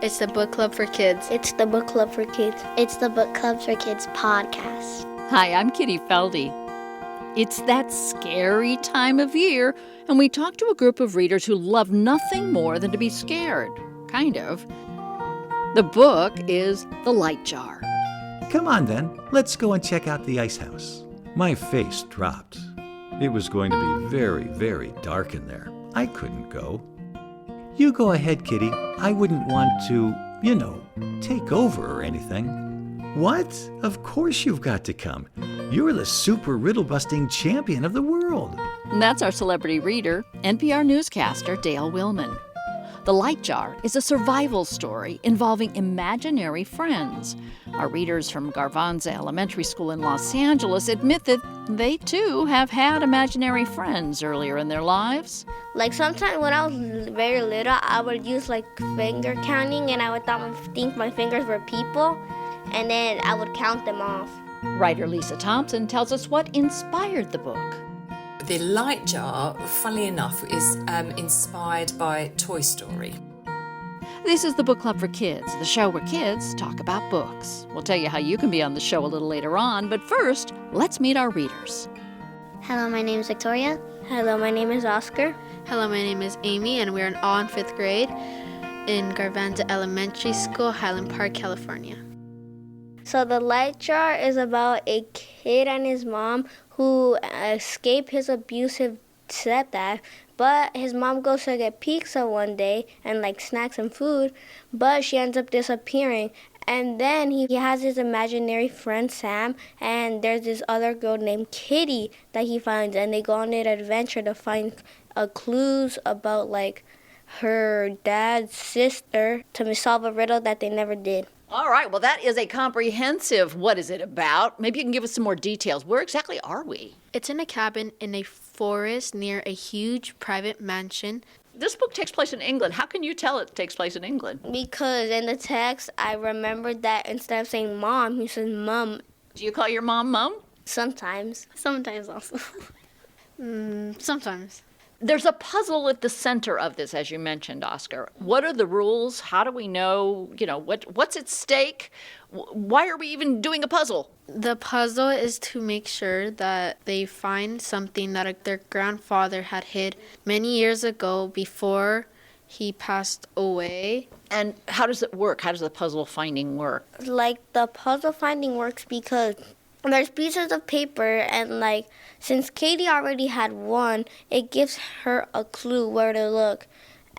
It's the Book Club for Kids. It's the Book Club for Kids. It's the Book Club for Kids podcast. Hi, I'm Kitty Felde. It's that scary time of year, and we talk to a group of readers who love nothing more than to be scared. Kind of. The book is The Light Jar. Come on then, let's go and check out the ice house. My face dropped. It was going to be very, very dark in there. I couldn't go. You go ahead, Kitty. I wouldn't want to, take over or anything. What? Of course you've got to come. You're the super riddle-busting champion of the world. And that's our celebrity reader, NPR newscaster Dale Willman. The Light Jar is a survival story involving imaginary friends. Our readers from Garvanza Elementary School in Los Angeles admit that they, too, have had imaginary friends earlier in their lives. Like sometimes when I was very little, I would use finger counting, and I would think my fingers were people, and then I would count them off. Writer Lisa Thompson tells us what inspired the book. The Light Jar, funnily enough, is inspired by Toy Story. This is the Book Club for Kids, the show where kids talk about books. We'll tell you how you can be on the show a little later on, but first, let's meet our readers. Hello, my name is Victoria. Hello, my name is Oscar. Hello, my name is Amy, and we're all in 5th grade in Garvanza Elementary School, Highland Park, California. So The Light Jar is about a kid and his mom who escape his abusive stepdad, but his mom goes to get pizza one day and snacks and food, but she ends up disappearing. And then he has his imaginary friend Sam, and there's this other girl named Kitty that he finds, and they go on an adventure to find clues about her dad's sister to solve a riddle that they never did. All right, well, that is a comprehensive what is it about. Maybe you can give us some more details. Where exactly are we? It's in a cabin in a forest near a huge private mansion. This book takes place in England. How can you tell it takes place in England? Because in the text, I remembered that instead of saying mom, he says mum. Do you call your mom Mum? Sometimes. Sometimes also. Sometimes. There's a puzzle at the center of this, as you mentioned, Oscar. What are the rules? How do we know, what's at stake? Why are we even doing a puzzle? The puzzle is to make sure that they find something that their grandfather had hid many years ago before he passed away. And how does it work? How does the puzzle finding work? The puzzle finding works because there's pieces of paper, and since Katie already had one, it gives her a clue where to look.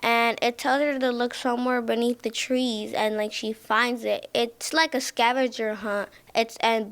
And it tells her to look somewhere beneath the trees, and she finds it. It's like a scavenger hunt,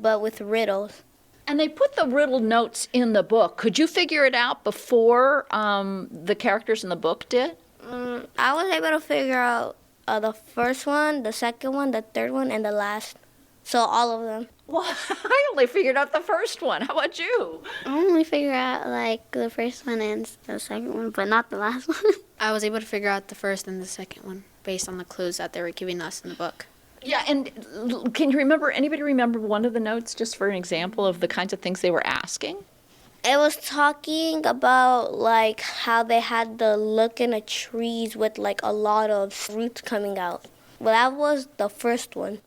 but with riddles. And they put the riddle notes in the book. Could you figure it out before the characters in the book did? I was able to figure out the first one, the second one, the third one, and the last. So all of them. Well, I only figured out the first one. How about you? I only figured out the first one and the second one, but not the last one. I was able to figure out the first and the second one based on the clues that they were giving us in the book. Yeah, and can you anybody remember one of the notes just for an example of the kinds of things they were asking? It was talking about how they had to look in the trees with a lot of roots coming out. Well, that was the first one.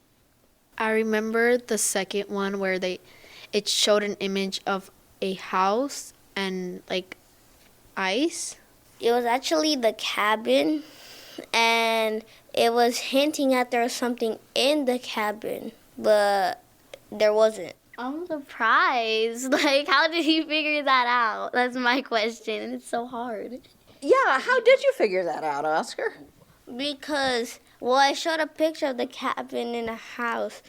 I remember the second one where it showed an image of a house and ice. It was actually the cabin, and it was hinting that there was something in the cabin, but there wasn't. I'm surprised. How did he figure that out? That's my question. It's so hard. Yeah, how did you figure that out, Oscar? Because, I showed a picture of the cabin in a house,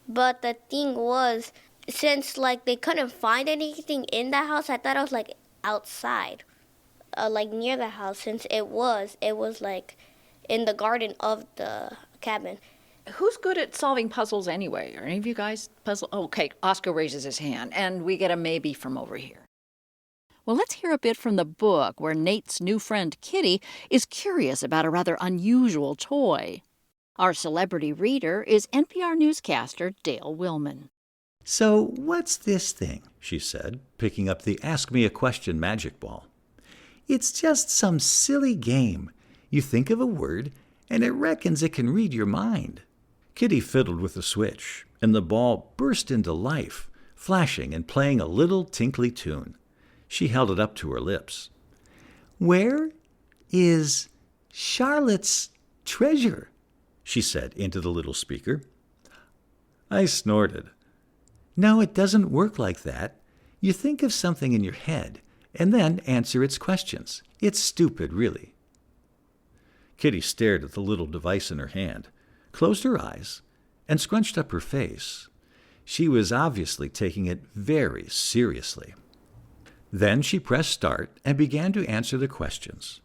but the thing was, since they couldn't find anything in the house, I thought it was outside, near the house, since it was in the garden of the cabin. Who's good at solving puzzles anyway? Are any of you guys puzzle? Okay, Oscar raises his hand, and we get a maybe from over here. Well, let's hear a bit from the book where Nate's new friend Kitty is curious about a rather unusual toy. Our celebrity reader is NPR newscaster Dale Willman. So what's this thing? She said, picking up the Ask Me a Question magic ball. It's just some silly game. You think of a word, and it reckons it can read your mind. Kitty fiddled with the switch, and the ball burst into life, flashing and playing a little tinkly tune. She held it up to her lips. "Where is Charlotte's treasure?" she said into the little speaker. I snorted. "No, it doesn't work like that. You think of something in your head and then answer its questions. It's stupid, really." Kitty stared at the little device in her hand, closed her eyes, and scrunched up her face. She was obviously taking it very seriously. Then she pressed start and began to answer the questions.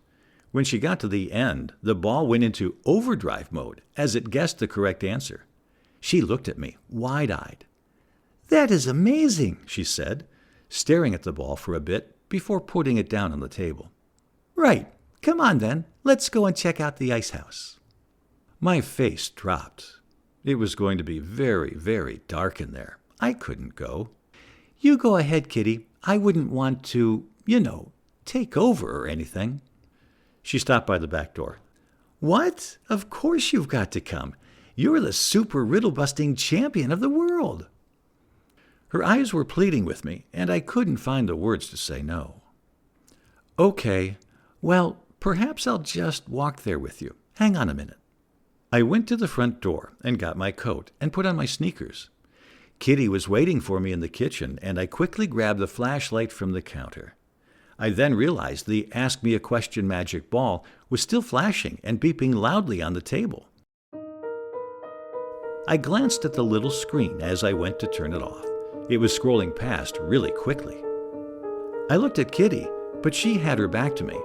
When she got to the end, the ball went into overdrive mode as it guessed the correct answer. She looked at me, wide-eyed. "That is amazing," she said, staring at the ball for a bit before putting it down on the table. "Right. Come on, then. Let's go and check out the ice house." My face dropped. It was going to be very, very dark in there. I couldn't go. "You go ahead, Kitty. I wouldn't want to, take over or anything." She stopped by the back door. "What? Of course you've got to come. You're the super riddle-busting champion of the world." Her eyes were pleading with me, and I couldn't find the words to say no. "Okay. Well, perhaps I'll just walk there with you. Hang on a minute." I went to the front door and got my coat and put on my sneakers. Kitty was waiting for me in the kitchen, and I quickly grabbed the flashlight from the counter. I then realized the Ask Me a Question magic ball was still flashing and beeping loudly on the table. I glanced at the little screen as I went to turn it off. It was scrolling past really quickly. I looked at Kitty, but she had her back to me.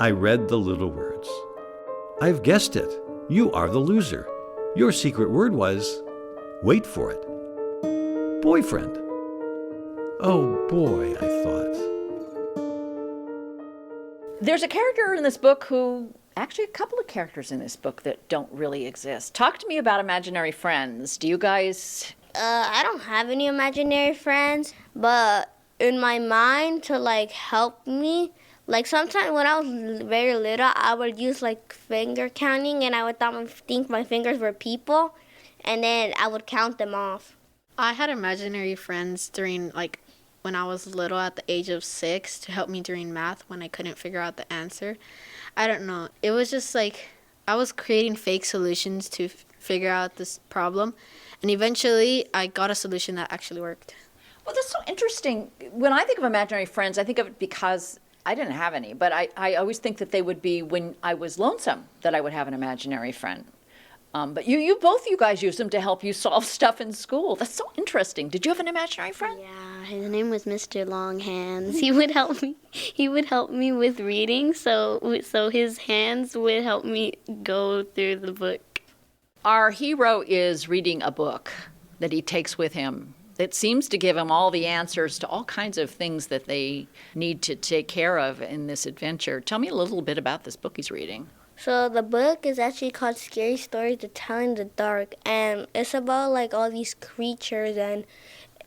I read the little words. "I've guessed it. You are the loser. Your secret word was, wait for it, boyfriend." Oh boy, I thought. There's a character in this book actually a couple of characters in this book that don't really exist. Talk to me about imaginary friends. Do you guys... I don't have any imaginary friends, but in my mind to help me, sometimes when I was very little, I would use finger counting, and I would think my fingers were people, and then I would count them off. I had imaginary friends during, when I was little at the age of 6 to help me during math when I couldn't figure out the answer. I don't know. It was just I was creating fake solutions to figure out this problem, and eventually I got a solution that actually worked. Well, that's so interesting. When I think of imaginary friends, I think of it because I didn't have any, but I always think that they would be when I was lonesome, that I would have an imaginary friend. But you guys used them to help you solve stuff in school. That's so interesting. Did you have an imaginary friend? Yeah, his name was Mr. Longhands. He would help me. He would help me with reading, so his hands would help me go through the book. Our hero is reading a book that he takes with him that seems to give him all the answers to all kinds of things that they need to take care of in this adventure. Tell me a little bit about this book he's reading. So the book is actually called Scary Stories to Tell in the Dark, and it's about all these creatures, and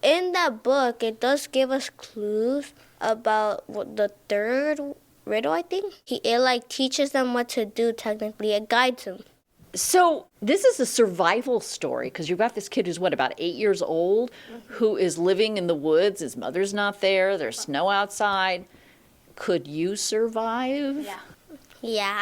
in that book it does give us clues about the third riddle, I think. It teaches them what to do technically. It guides them. So this is a survival story because you've got this kid who's, about 8 years old, who is living in the woods. His mother's not there. There's snow outside. Could you survive? Yeah,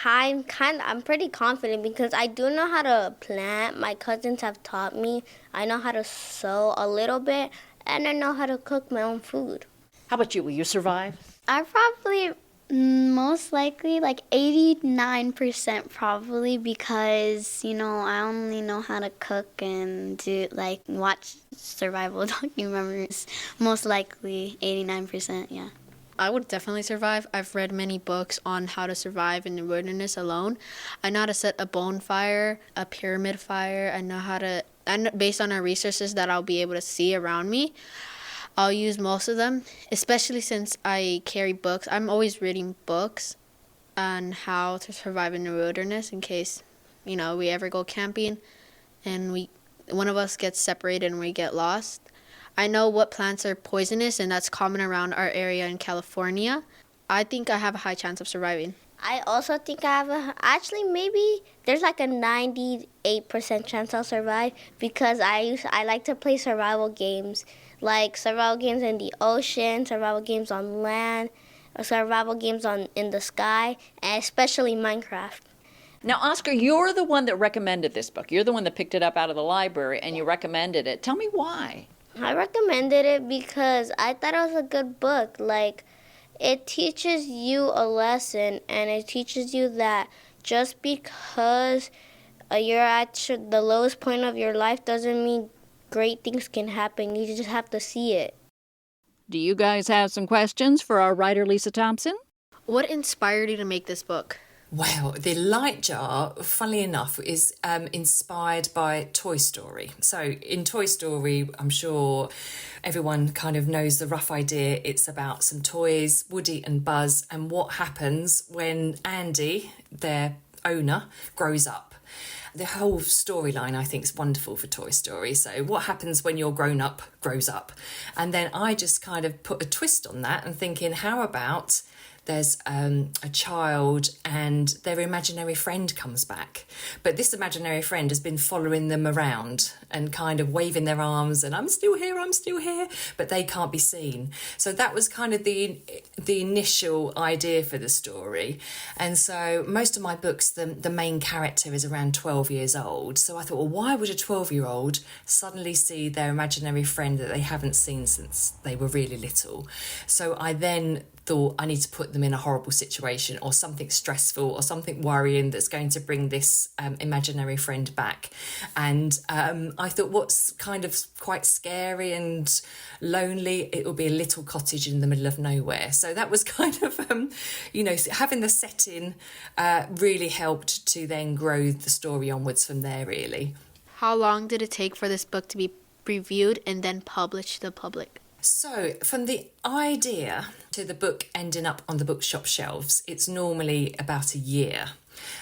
I'm pretty confident because I do know how to plant. My cousins have taught me. I know how to sew a little bit, and I know how to cook my own food. How about you? Will you survive? I probably... most likely 89% probably because, I only know how to cook and do watch survival documentaries. Most likely 89%, yeah. I would definitely survive. I've read many books on how to survive in the wilderness alone. I know how to set a bonfire, a pyramid fire. I know how to, and based on our resources that I'll be able to see around me, I'll use most of them, especially since I carry books. I'm always reading books on how to survive in the wilderness in case, we ever go camping and one of us gets separated and we get lost. I know what plants are poisonous, and that's common around our area in California. I think I have a high chance of surviving. I also think I have actually maybe there's like a 98% chance I'll survive because I like to play survival games, like survival games in the ocean, survival games on land, or survival games in the sky, and especially Minecraft. Now, Oscar, you're the one that recommended this book. You're the one that picked it up out of the library and you recommended it. Tell me why. I recommended it because I thought it was a good book. Like, it teaches you a lesson, and it teaches you that just because you're at the lowest point of your life doesn't mean great things can happen. You just have to see it. Do you guys have some questions for our writer, Lisa Thompson? What inspired you to make this book? Well, the light jar, funnily enough, is inspired by Toy Story. So in Toy Story, I'm sure everyone kind of knows the rough idea. It's about some toys, Woody and Buzz, and what happens when Andy, their owner, grows up. The whole storyline, I think, is wonderful for Toy Story. So what happens when your grown-up grows up? And then I just kind of put a twist on that and thinking, how about there's a child and their imaginary friend comes back. But this imaginary friend has been following them around and kind of waving their arms and I'm still here, but they can't be seen. So that was kind of the initial idea for the story. And so most of my books, the main character is around 12 years old. So I thought, well, why would a 12-year-old suddenly see their imaginary friend that they haven't seen since they were really little? So I then thought I need to put them in a horrible situation or something stressful or something worrying that's going to bring this imaginary friend back. And I thought what's kind of quite scary and lonely, it will be a little cottage in the middle of nowhere. So that was kind of, having the setting really helped to then grow the story onwards from there, really. How long did it take for this book to be reviewed and then published to the public? So from the idea to the book ending up on the bookshop shelves, it's normally about a year.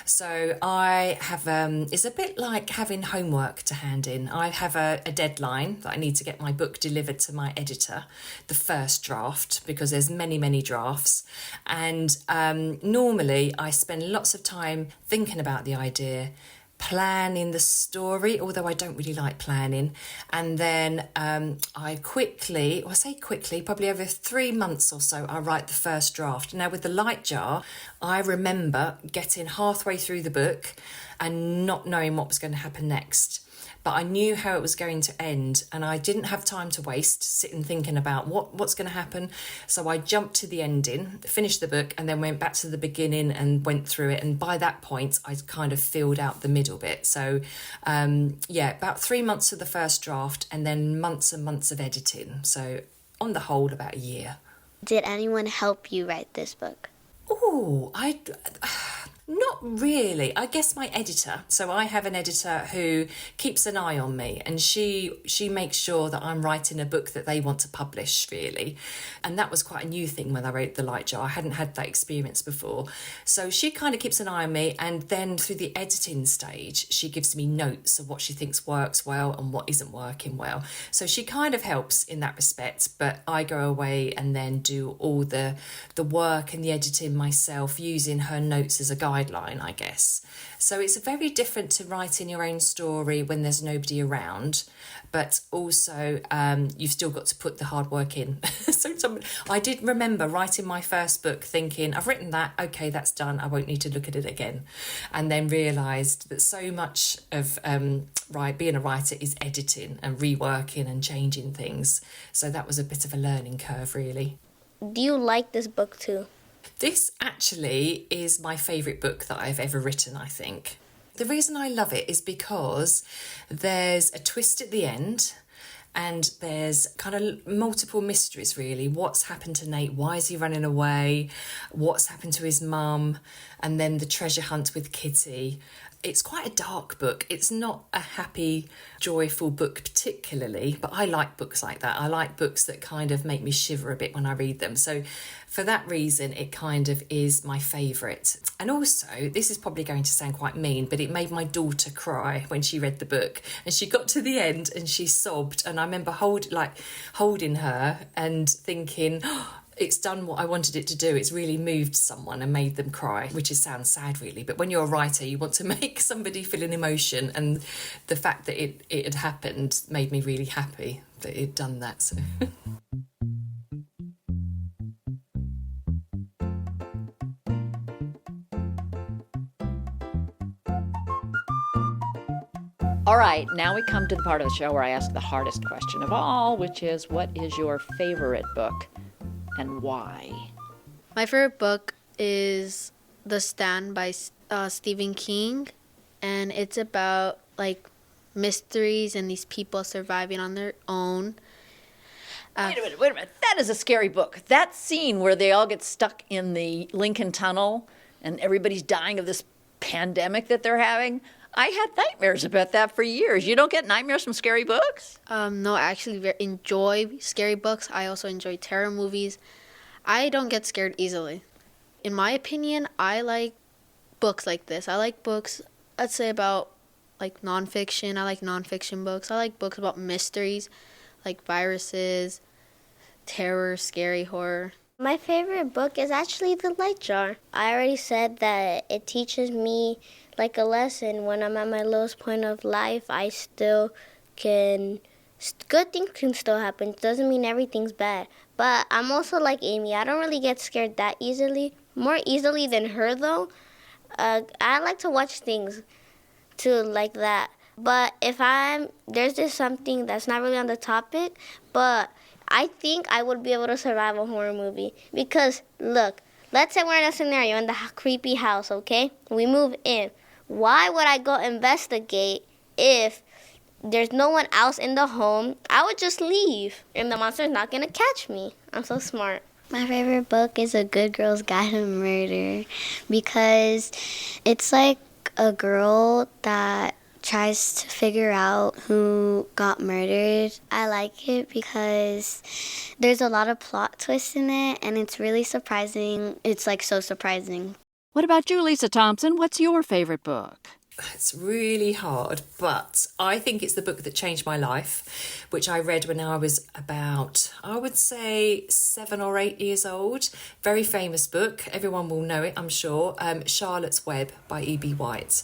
So I have, it's a bit like having homework to hand in. I have a deadline that I need to get my book delivered to my editor, the first draft, because there's many, many drafts. And normally I spend lots of time thinking about the idea, planning the story, although I don't really like planning. And then probably over 3 months or so, I write the first draft. Now with the light jar, I remember getting halfway through the book and not knowing what was going to happen next. But I knew how it was going to end and I didn't have time to waste sitting thinking about what's going to happen. So I jumped to the ending, finished the book and then went back to the beginning and went through it. And by that point, I kind of filled out the middle bit. So about 3 months for the first draft and then months and months of editing. So on the whole, about a year. Did anyone help you write this book? Oh, not really. I guess my editor. So I have an editor who keeps an eye on me and she makes sure that I'm writing a book that they want to publish, really. And that was quite a new thing when I wrote The Light Jar. I hadn't had that experience before. So she kind of keeps an eye on me and then through the editing stage, she gives me notes of what she thinks works well and what isn't working well. So she kind of helps in that respect, but I go away and then do all the work and the editing myself using her notes as a guideline, I guess. So it's very different to writing your own story when there's nobody around, but also you've still got to put the hard work in. I did remember writing my first book thinking, I've written that, okay, that's done, I won't need to look at it again. And then realised that so much of being a writer is editing and reworking and changing things. So that was a bit of a learning curve, really. Do you like this book too? This actually is my favourite book that I've ever written, I think. The reason I love it is because there's a twist at the end and there's kind of multiple mysteries, really. What's happened to Nate? Why is he running away? What's happened to his mum? And then the treasure hunt with Kitty. It's quite a dark book. It's not a happy, joyful book particularly, but I like books like that. I like books that kind of make me shiver a bit when I read them. So for that reason, it kind of is my favourite. And also, this is probably going to sound quite mean, but it made my daughter cry when she read the book. And she got to the end and she sobbed. And I remember holding her and thinking, it's done what I wanted it to do. It's really moved someone and made them cry, which sounds sad really, but when you're a writer you want to make somebody feel an emotion, and the fact that it had happened made me really happy that it'd done that. So. All right, now we come to the part of the show where I ask the hardest question of all, which is, what is your favorite book and why? My favorite book is The Stand by Stephen King, and it's about like mysteries and these people surviving on their own. Wait a minute. That is a scary book. That scene where they all get stuck in the Lincoln Tunnel and everybody's dying of this pandemic that they're having. I had nightmares about that for years. You don't get nightmares from scary books? No, I actually enjoy scary books. I also enjoy terror movies. I don't get scared easily. In my opinion, I like books like this. I like books, I'd say, about like nonfiction. I like nonfiction books. I like books about mysteries, like viruses, terror, scary, horror. My favorite book is actually The Light Jar. I already said that it teaches me like a lesson. When I'm at my lowest point of life, I still can, good things can still happen. It doesn't mean everything's bad. But I'm also like Amy. I don't really get scared that easily. More easily than her, though. I like to watch things too like that. But there's just something that's not really on the topic, but I think I would be able to survive a horror movie. Because, look, let's say we're in a scenario in the creepy house, okay? We move in. Why would I go investigate if there's no one else in the home? I would just leave, and the monster's not going to catch me. I'm so smart. My favorite book is A Good Girl's Guide to Murder because it's like a girl that tries to figure out who got murdered. I like it because there's a lot of plot twists in it, and it's really surprising. It's like so surprising. What about you, Lisa Thompson? What's your favorite book? It's really hard, but I think it's the book that changed my life, which I read when I was about, I would say, 7 or 8 years old. Very famous book. Everyone will know it, I'm sure. Charlotte's Web by E.B. White.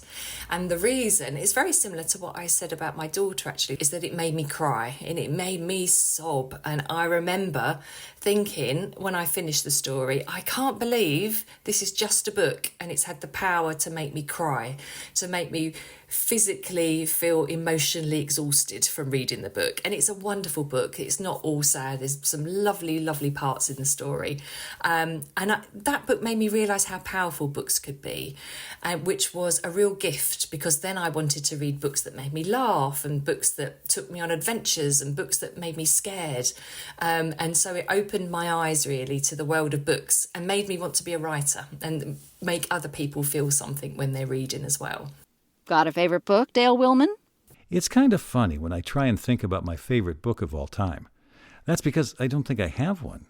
And the reason is very similar to what I said about my daughter, actually, is that it made me cry and it made me sob. And I remember thinking when I finished the story, I can't believe this is just a book and it's had the power to make me cry, to make me physically feel emotionally exhausted from reading the book. And it's a wonderful book. It's not all sad. There's some lovely, lovely parts in the story. That book made me realise how powerful books could be, which was a real gift, because then I wanted to read books that made me laugh and books that took me on adventures and books that made me scared. And so it opened my eyes really to the world of books and made me want to be a writer and make other people feel something when they're reading as well. Got a favorite book, Dale Willman? It's kind of funny when I try and think about my favorite book of all time. That's because I don't think I have one.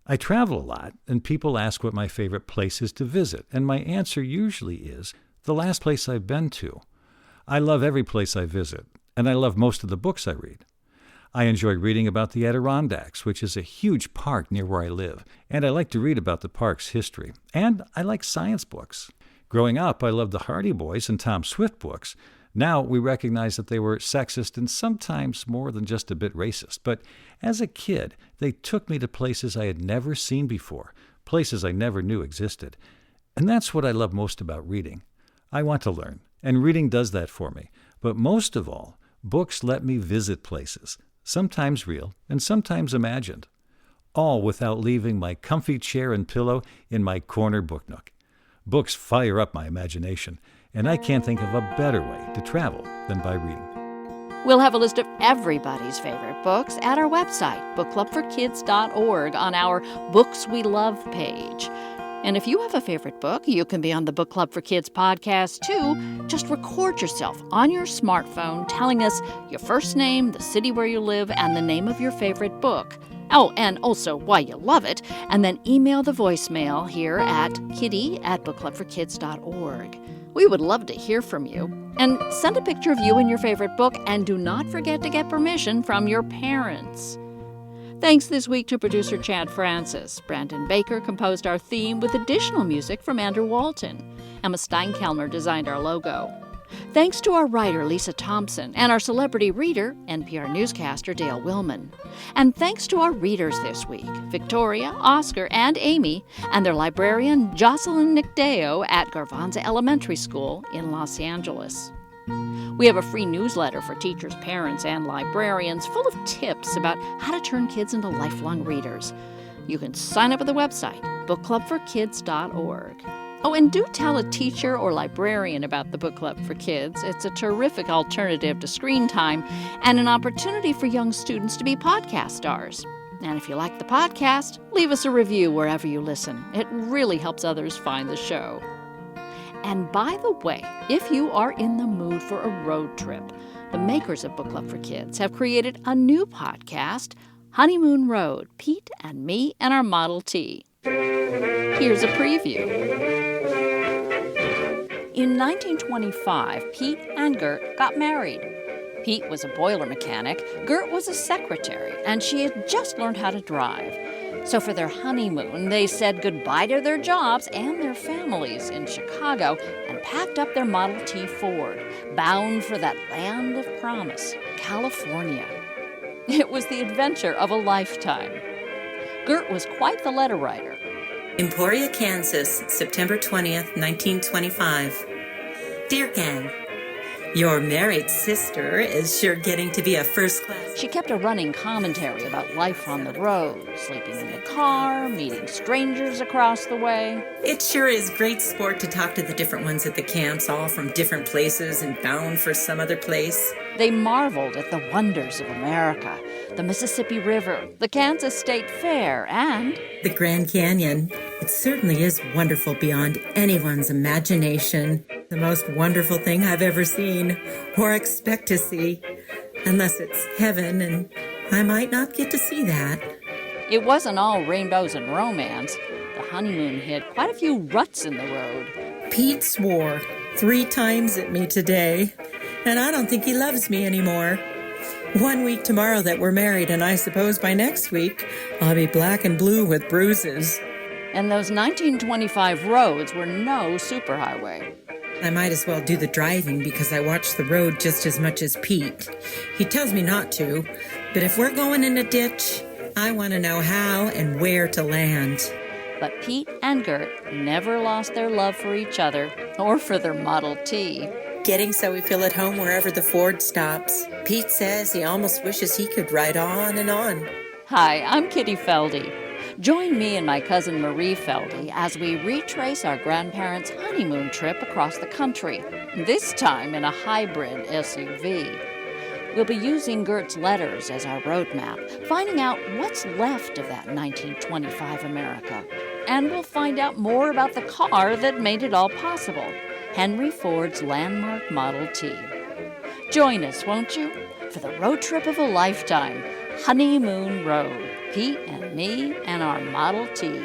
I travel a lot, and people ask what my favorite place is to visit, and my answer usually is the last place I've been to. I love every place I visit, and I love most of the books I read. I enjoy reading about the Adirondacks, which is a huge park near where I live, and I like to read about the park's history. And I like science books. Growing up, I loved the Hardy Boys and Tom Swift books. Now we recognize that they were sexist and sometimes more than just a bit racist. But as a kid, they took me to places I had never seen before, places I never knew existed. And that's what I love most about reading. I want to learn, and reading does that for me. But most of all, books let me visit places, sometimes real and sometimes imagined, all without leaving my comfy chair and pillow in my corner book nook. Books fire up my imagination, and I can't think of a better way to travel than by reading. We'll have a list of everybody's favorite books at our website, bookclubforkids.org, on our Books We Love page. And if you have a favorite book, you can be on the Book Club for Kids podcast, too. Just record yourself on your smartphone telling us your first name, the city where you live, and the name of your favorite book. Oh, and also why you love it, and then email the voicemail here at kitty@bookclubforkids.org. We would love to hear from you. And send a picture of you and your favorite book, and do not forget to get permission from your parents. Thanks this week to producer Chad Francis. Brandon Baker composed our theme with additional music from Andrew Walton. Emma Steinkelner designed our logo. Thanks to our writer, Lisa Thompson, and our celebrity reader, NPR newscaster Dale Willman. And thanks to our readers this week, Victoria, Oscar, and Amy, and their librarian, Jocelyn Nicdeo at Garvanza Elementary School in Los Angeles. We have a free newsletter for teachers, parents, and librarians full of tips about how to turn kids into lifelong readers. You can sign up at the website, bookclubforkids.org. Oh, and do tell a teacher or librarian about the Book Club for Kids. It's a terrific alternative to screen time and an opportunity for young students to be podcast stars. And if you like the podcast, leave us a review wherever you listen. It really helps others find the show. And by the way, if you are in the mood for a road trip, the makers of Book Club for Kids have created a new podcast, Honeymoon Road, Pete and me and our Model T. Here's a preview. In 1925, Pete and Gert got married. Pete was a boiler mechanic, Gert was a secretary, and she had just learned how to drive. So for their honeymoon, they said goodbye to their jobs and their families in Chicago and packed up their Model T Ford, bound for that land of promise, California. It was the adventure of a lifetime. Gert was quite the letter writer. Emporia, Kansas, September 20th, 1925. Dear Gang, your married sister is sure getting to be a first-class... She kept a running commentary about life on the road, sleeping in the car, meeting strangers across the way. It sure is great sport to talk to the different ones at the camps, all from different places and bound for some other place. They marveled at the wonders of America, the Mississippi River, the Kansas State Fair, and the Grand Canyon. It certainly is wonderful beyond anyone's imagination. The most wonderful thing I've ever seen or expect to see, unless it's heaven, and I might not get to see that. It wasn't all rainbows and romance. The honeymoon hit quite a few ruts in the road. Pete swore 3 times at me today, and I don't think he loves me anymore. 1 week tomorrow that we're married, and I suppose by next week I'll be black and blue with bruises. And those 1925 roads were no superhighway. I might as well do the driving because I watch the road just as much as Pete. He tells me not to, but if we're going in a ditch, I want to know how and where to land. But Pete and Gert never lost their love for each other or for their Model T. Getting so we feel at home wherever the Ford stops. Pete says he almost wishes he could ride on and on. Hi, I'm Kitty Felde. Join me and my cousin Marie Felde as we retrace our grandparents' honeymoon trip across the country, this time in a hybrid SUV. We'll be using Gert's letters as our roadmap, finding out what's left of that 1925 America. And we'll find out more about the car that made it all possible, Henry Ford's landmark Model T. Join us, won't you, for the road trip of a lifetime, Honeymoon Road, Pete and me and our Model T.